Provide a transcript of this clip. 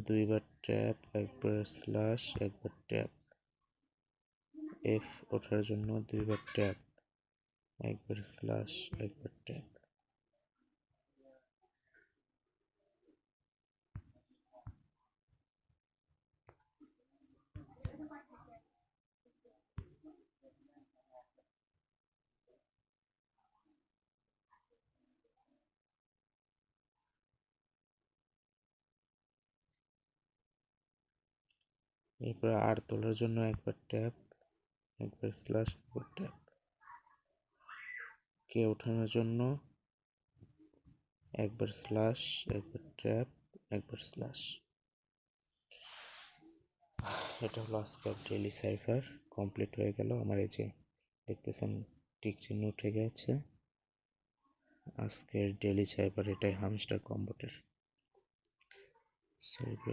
দুইবার ট্যাপ, একবার স্ল্যাশ, একবার ট্যাপ। এফ ওঠার জন্য দুইবার ট্যাপ, একবার স্ল্যাশ, একবার ট্যাপ। এরপর আর তোলার জন্য একবার ট্যাপ, একবার স্ল্যাশ, একবার ট্যাপ। কে ওঠানোর জন্য একবার স্ল্যাশ, একবার ট্যাপ, একবার স্ল্যাশ। এটা হলো আজকের ডেইলি সাইফার কমপ্লিট হয়ে গেল। আমার এই যে দেখতেছেন টিক চিহ্ন উঠে গেছে। আজকের ডেইলি সাইফার এটাই হামস্টার কম্বোটের।